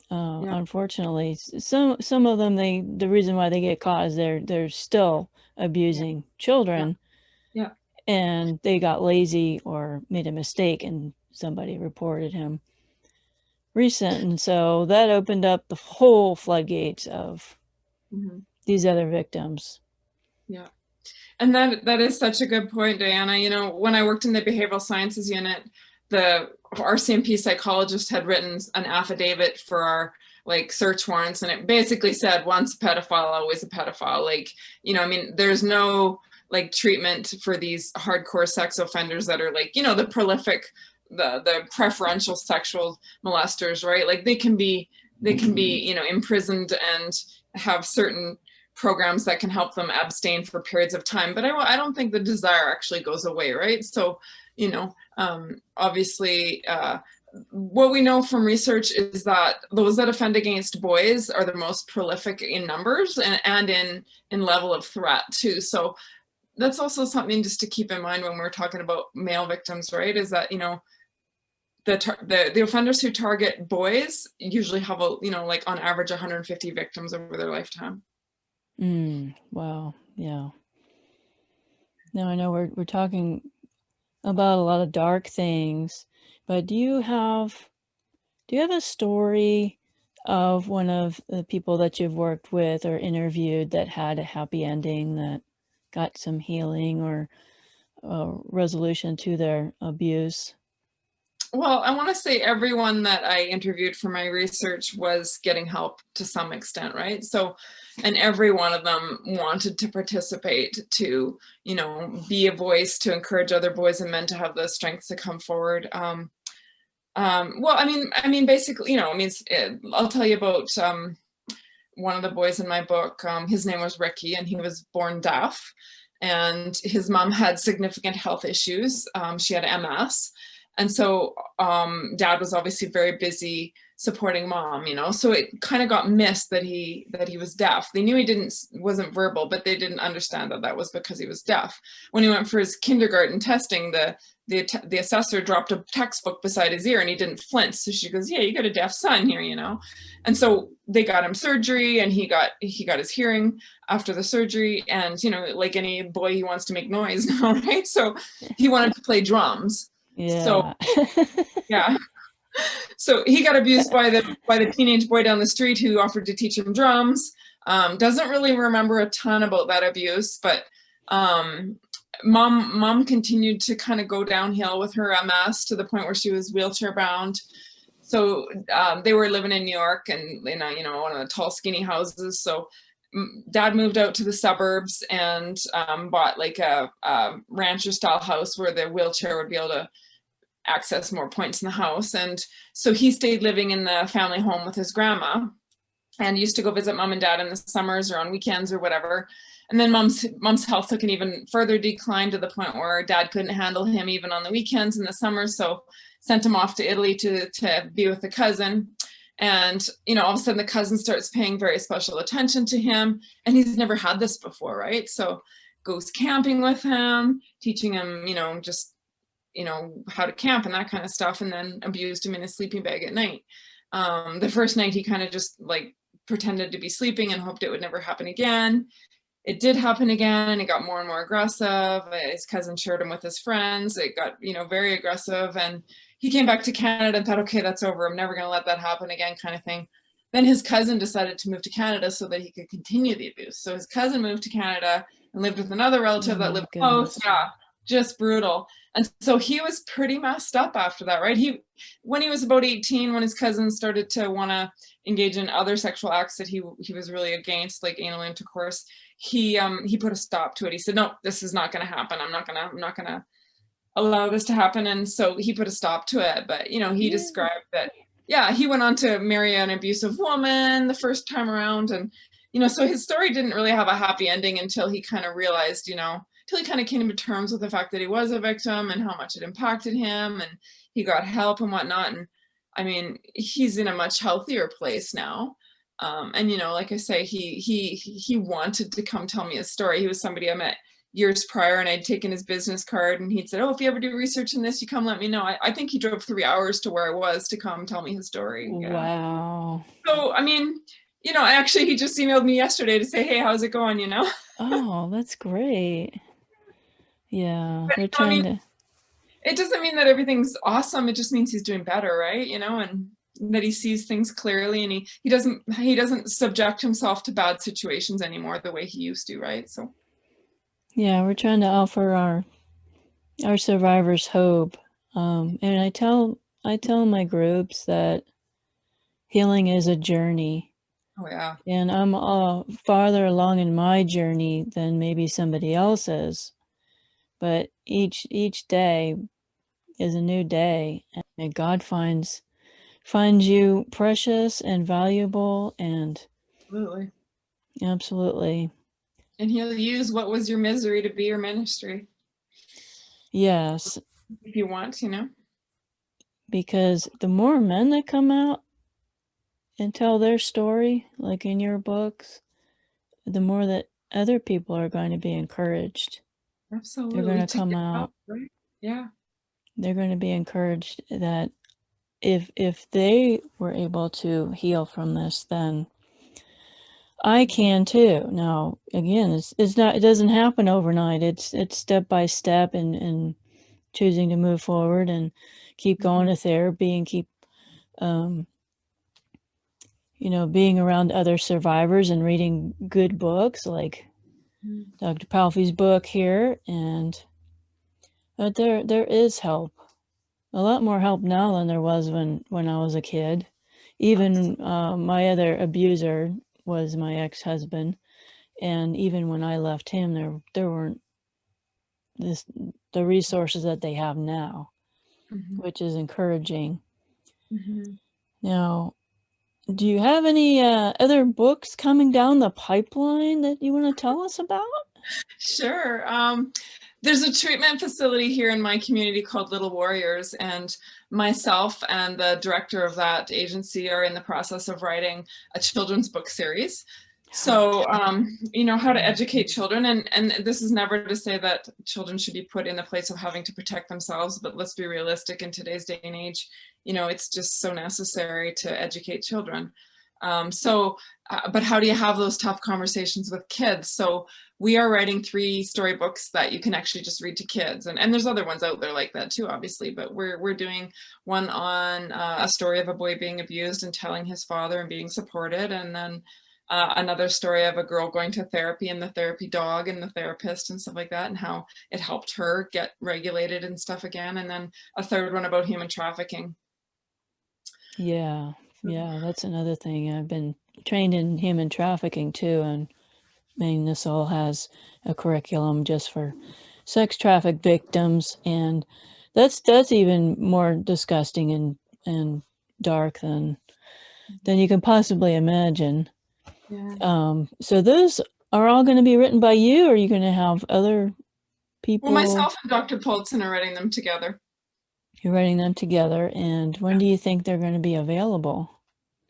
Unfortunately, some of them, the reason why they get caught is they're still abusing children. Yeah. And they got lazy or made a mistake, and somebody reported him recent, and so that opened up the whole floodgates of these other victims. Yeah. And that is such a good point, Diana. When I worked in the behavioral sciences unit, the RCMP psychologist had written an affidavit for our search warrants, and it basically said, once a pedophile, always a pedophile. There's no treatment for these hardcore sex offenders that are the prolific, the preferential sexual molesters, right? They can be imprisoned and have certain programs that can help them abstain for periods of time, but I don't think the desire actually goes away, right? So obviously what we know from research is that those that offend against boys are the most prolific in numbers and in level of threat too. So that's also something just to keep in mind when we're talking about male victims, right? Is that, the offenders who target boys usually have on average 150 victims over their lifetime. Wow. Yeah. Now I know we're talking about a lot of dark things, but do you have a story of one of the people that you've worked with or interviewed that had a happy ending, that got some healing or resolution to their abuse? Well, I want to say everyone that I interviewed for my research was getting help to some extent, right? So, and every one of them wanted to participate, to, be a voice, to encourage other boys and men to have the strength to come forward. Well, basically, I'll tell you about one of the boys in my book. His name was Ricky, and he was born deaf, and his mom had significant health issues. She had MS. And so dad was obviously very busy supporting mom, so it kind of got missed that he was deaf. They knew he wasn't verbal, but they didn't understand that was because he was deaf. When he went for his kindergarten testing, the assessor dropped a textbook beside his ear and he didn't flinch. So she goes, yeah, you got a deaf son here, And so they got him surgery and he got his hearing after the surgery. And, like any boy, he wants to make noise now, right? So he wanted to play drums. Yeah. So, yeah. So he got abused by the teenage boy down the street who offered to teach him drums. Doesn't really remember a ton about that abuse, but mom continued to kind of go downhill with her MS to the point where she was wheelchair bound. So they were living in New York and in one of the tall, skinny houses. So dad moved out to the suburbs and bought like a rancher style house where the wheelchair would be able to access more points in the house. And so he stayed living in the family home with his grandma and used to go visit mom and dad in the summers or on weekends or whatever. And then mom's health took an even further decline to the point where dad couldn't handle him even on the weekends in the summer. So sent him off to Italy to be with a cousin. And, all of a sudden the cousin starts paying very special attention to him. And he's never had this before, right? So goes camping with him, teaching him, just how to camp and that kind of stuff, and then abused him in his sleeping bag at night. The first night he kind of just like pretended to be sleeping and hoped it would never happen again. It did happen again and it got more and more aggressive. His cousin shared him with his friends. It got, very aggressive, and he came back to Canada and thought, okay, that's over. I'm never going to let that happen again, kind of thing. Then his cousin decided to move to Canada so that he could continue the abuse. So his cousin moved to Canada and lived with another relative that lived close. Yeah, just brutal. And so he was pretty messed up after that, right? When he was about 18, when his cousin started to want to engage in other sexual acts that he was really against, like anal intercourse, he put a stop to it. He said, no, this is not going to happen. I'm not going to allow this to happen. And so he put a stop to it. But, he described that, yeah, he went on to marry an abusive woman the first time around. And, so his story didn't really have a happy ending until he kind of realized, till he kind of came to terms with the fact that he was a victim and how much it impacted him, and he got help and whatnot. And I mean, he's in a much healthier place now. And like I say, he wanted to come tell me his story. He was somebody I met years prior, and I'd taken his business card, and he'd said, oh, if you ever do research in this, you come let me know. I think he drove 3 hours to where I was to come tell me his story. Yeah. Wow. So, I mean, actually he just emailed me yesterday to say, hey, how's it going, Oh, that's great. Yeah, but, we're trying to. It doesn't mean that everything's awesome. It just means he's doing better, right? And that he sees things clearly, and he doesn't subject himself to bad situations anymore the way he used to, right? So yeah, we're trying to offer our survivors hope. And I tell my groups that healing is a journey. Oh yeah. And I'm farther along in my journey than maybe somebody else is. But each day is a new day, and God finds you precious and valuable, and absolutely. And he'll use what was your misery to be your ministry. Yes. If you want, Because the more men that come out and tell their story, like in your books, the more that other people are going to be encouraged. Absolutely. They're going to come out. Right? Yeah. They're going to be encouraged that if they were able to heal from this, then I can too. Now, again, it doesn't happen overnight. It's step by step, and choosing to move forward and keep going to therapy and keep, being around other survivors and reading good books like Dr. Palfy's book here. But there is help. A lot more help now than there was when I was a kid. Even my other abuser was my ex-husband, and even when I left him, there weren't the resources that they have now, which is encouraging. Now, do you have any other books coming down the pipeline that you want to tell us about? Sure. There's a treatment facility here in my community called Little Warriors, and myself and the director of that agency are in the process of writing a children's book series. So, how to educate children. And this is never to say that children should be put in the place of having to protect themselves, but let's be realistic in today's day and age, it's just so necessary to educate children. But how do you have those tough conversations with kids? So we are writing 3 storybooks that you can actually just read to kids. And there's other ones out there like that too, obviously, but we're doing one on a story of a boy being abused and telling his father and being supported. And then another story of a girl going to therapy and the therapy dog and the therapist and stuff like that, and how it helped her get regulated and stuff again. And then a third one about human trafficking. Yeah, that's another thing. I've been trained in human trafficking too, and I mean, this all has a curriculum just for sex traffic victims, and that's even more disgusting and dark than you can possibly imagine. Yeah. So those are all going to be written by you, or are you going to have other people? Well, myself and Dr. Polson are writing them together. You're writing them together, and when do you think they're going to be available?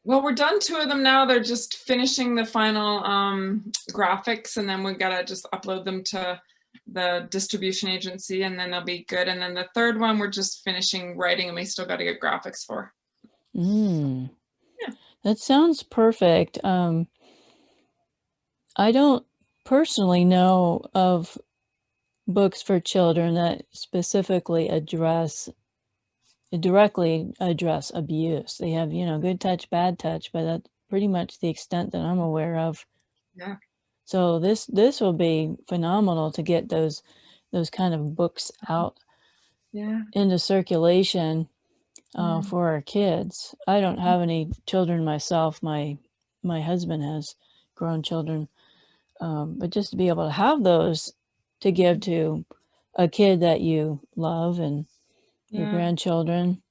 Well, we're done 2 of them now. They're just finishing the final graphics, and then we've got to just upload them to the distribution agency, and then they'll be good. And then the third one, we're just finishing writing, and we still got to get graphics for. Yeah. That sounds perfect. I don't personally know of books for children that specifically directly address abuse. They have, good touch, bad touch, but that's pretty much the extent that I'm aware of. Yeah. So this will be phenomenal to get those kind of books out into circulation for our kids. I don't have any children myself. My husband has grown children, but just to be able to have those to give to a kid that you love and your grandchildren.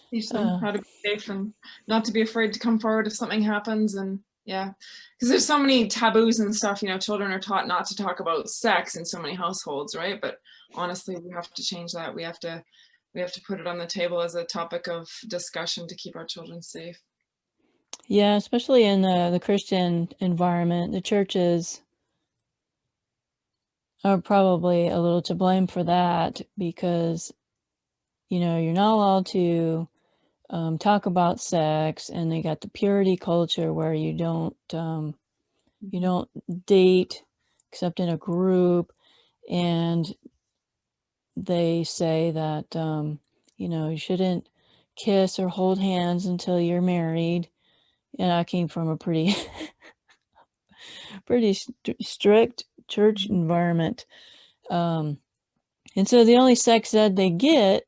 Teach them how to be safe and not to be afraid to come forward if something happens. And because there's so many taboos and stuff, children are taught not to talk about sex in so many households, right? But honestly, we have to change that. We have to put it on the table as a topic of discussion to keep our children safe. Yeah, especially in the Christian environment. The churches are probably a little to blame for that, because you're not allowed to talk about sex, and they got the purity culture where you don't date except in a group, and they say that you shouldn't kiss or hold hands until you're married. And I came from a pretty strict church environment, and so the only sex ed they get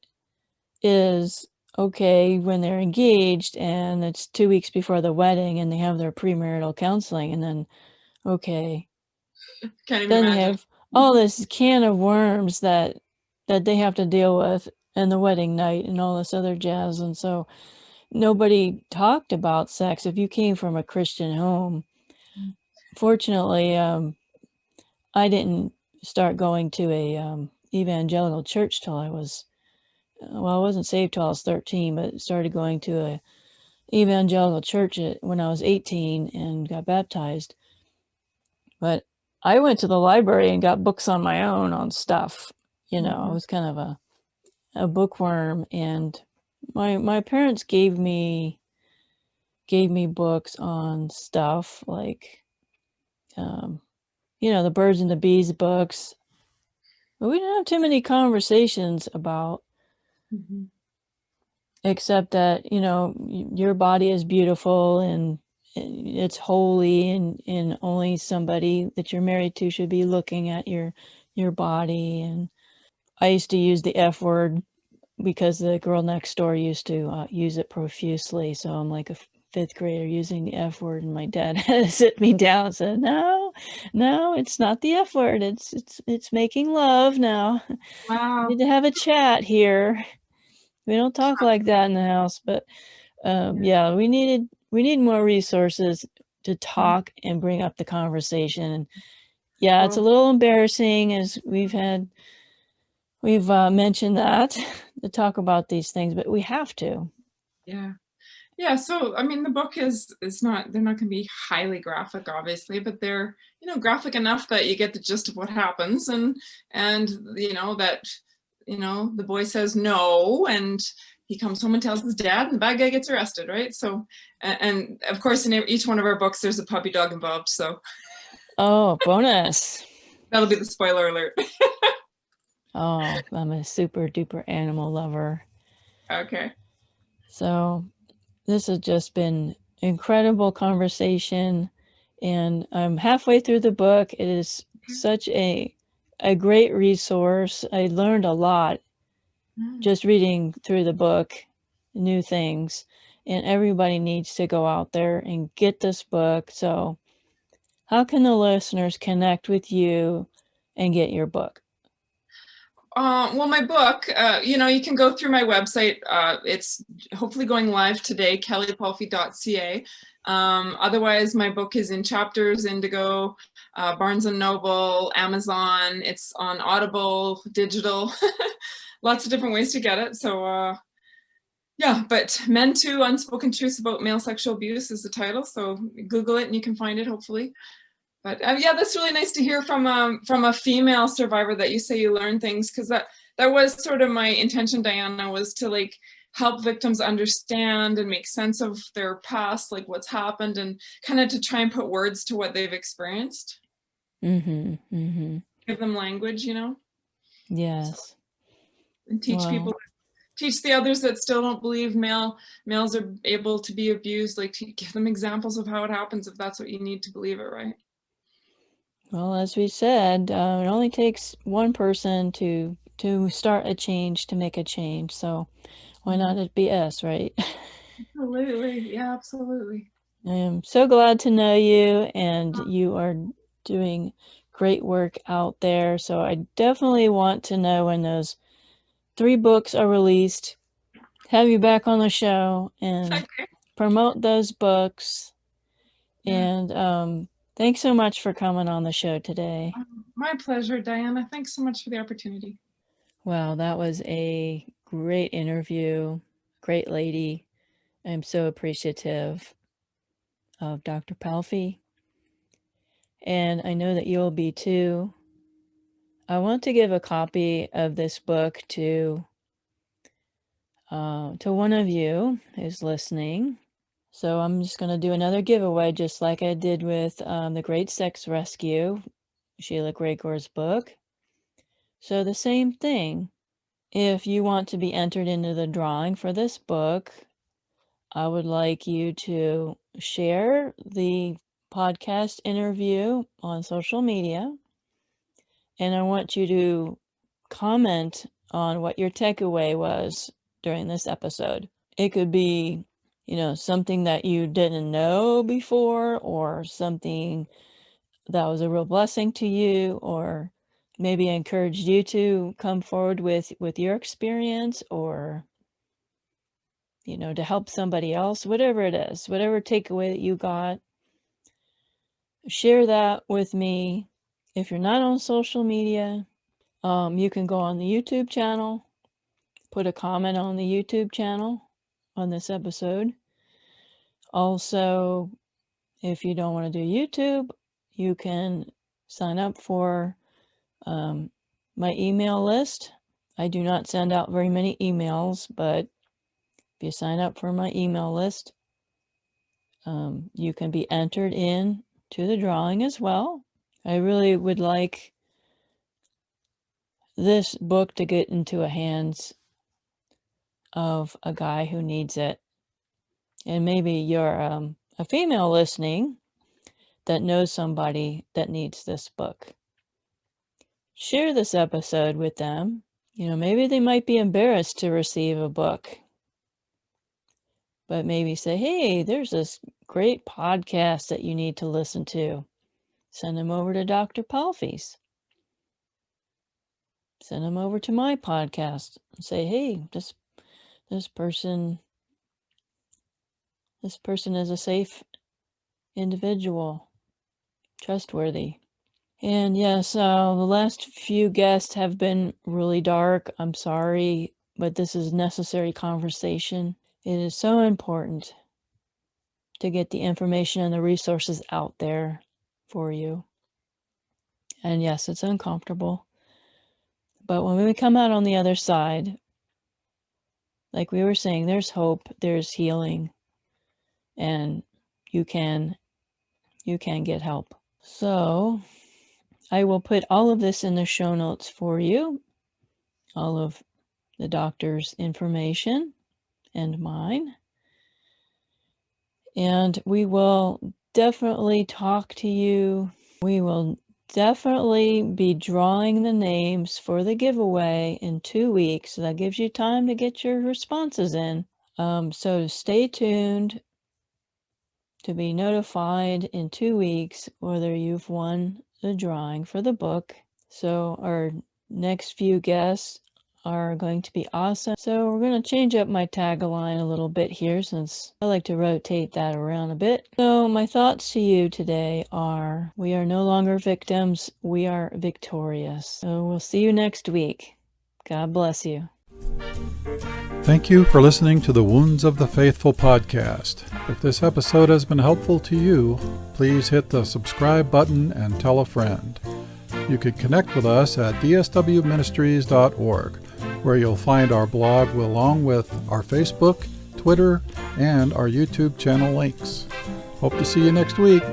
is when they're engaged, and it's 2 weeks before the wedding, and they have their premarital counseling, and then Can't even then imagine. they have all this can of worms that they have to deal with in the wedding night and all this other jazz. And so nobody talked about sex. If you came from a Christian home, fortunately, I didn't start going to a evangelical church till I wasn't saved till I was 13, but started going to a evangelical church when I was 18 and got baptized. But I went to the library and got books on my own on stuff. I was kind of a bookworm, and my parents gave me books on stuff like the birds and the bees books, but we didn't have too many conversations about except that your body is beautiful and it's holy, and only somebody that you're married to should be looking at your body. And I used to use the F word because the girl next door used to use it profusely. So I'm like a 5th grader using the F word, and my dad had to sit me down and said, no, it's not the F word. It's making love now. Wow. We need to have a chat here. We don't talk like that in the house. But we need more resources to talk and bring up the conversation. And it's a little embarrassing, as we've had we've mentioned that to talk about these things, but we have to. Yeah. Yeah, so I mean, the book is not, they're not going to be highly graphic, obviously, but they're, you know, graphic enough that you get the gist of what happens, and you know that, you know, the boy says no, and he comes home and tells his dad, and the bad guy gets arrested, right? So, and of course, in each one of our books, there's a puppy dog involved, so Oh, bonus. that'll be the spoiler alert. Oh, I'm a super duper animal lover. Okay. So this has just been incredible conversation, and I'm halfway through the book. It is such a great resource. I learned a lot just reading through the book, new things, and everybody needs to go out there and get this book. So how can the listeners connect with you and get your book? Well, my book, you know, you can go through my website. It's hopefully going live today, kellipalfy.ca. Otherwise, my book is in chapters, Indigo, Barnes & Noble, Amazon. It's on Audible, digital, lots of different ways to get it. So, yeah, but Men Too, Unspoken Truths About Male Sexual Abuse is the title. So Google it and you can find it, hopefully. But yeah, that's really nice to hear from a female survivor, that you say you learn things, because that was sort of my intention, Diana, was to like help victims understand and make sense of their past, like what's happened, and kind of to try and put words to what they've experienced. Mm-hmm. Mm-hmm. Give them language, you know. Yes. So, and teach people, teach the others that still don't believe males are able to be abused, like to give them examples of how it happens, if that's what you need to believe it, right? Well, as we said, it only takes one person to start a change, to make a change. So why not it be us, right? Absolutely. Yeah, absolutely. I am so glad to know you, and you are doing great work out there. So I definitely want to know when those 3 books are released, have you back on the show and promote those books. And thanks so much for coming on the show today. My pleasure, Diana. Thanks so much for the opportunity. Wow, that was a great interview. Great lady. I'm so appreciative of Dr. Palfy, and I know that you'll be too. I want to give a copy of this book to one of you who's listening. So I'm just going to do another giveaway, just like I did with The Great Sex Rescue, Sheila Gregor's book. So the same thing. If you want to be entered into the drawing for this book, I would like you to share the podcast interview on social media. And I want you to comment on what your takeaway was during this episode. It could be, you know, something that you didn't know before, or something that was a real blessing to you, or maybe encouraged you to come forward with your experience, or, you know, to help somebody else, whatever it is, whatever takeaway that you got, share that with me. If you're not on social media, you can go on the YouTube channel, put a comment on the YouTube channel on this episode. Also, if you don't want to do YouTube, you can sign up for my email list. I do not send out very many emails, but if you sign up for my email list, you can be entered in to the drawing as well. I really would like this book to get into the hands of a guy who needs it. And maybe you're a female listening that knows somebody that needs this book. Share this episode with them. You know, maybe they might be embarrassed to receive a book, but maybe say, hey, there's this great podcast that you need to listen to. Send them over to Dr. Palfy's. Send them over to my podcast and say, hey, this person is a safe individual, trustworthy. And yes, the last few guests have been really dark. I'm sorry, but this is necessary conversation. It is so important to get the information and the resources out there for you. And yes, it's uncomfortable. But when we come out on the other side, like we were saying, there's hope, there's healing, and you can get help. So I will put all of this in the show notes for you, all of the doctor's information and mine. And we will definitely talk to you. We will definitely be drawing the names for the giveaway in 2 weeks. So that gives you time to get your responses in. So stay tuned to be notified in 2 weeks whether you've won the drawing for the book. So our next few guests are going to be awesome. So we're going to change up my tagline a little bit here since I like to rotate that around a bit. So my thoughts to you today are, we are no longer victims, we are victorious. So we'll see you next week. God bless you. Thank you for listening to the Wounds of the Faithful podcast. If this episode has been helpful to you, please hit the subscribe button and tell a friend. You can connect with us at dswministries.org, where you'll find our blog along with our Facebook, Twitter, and our YouTube channel links. Hope to see you next week.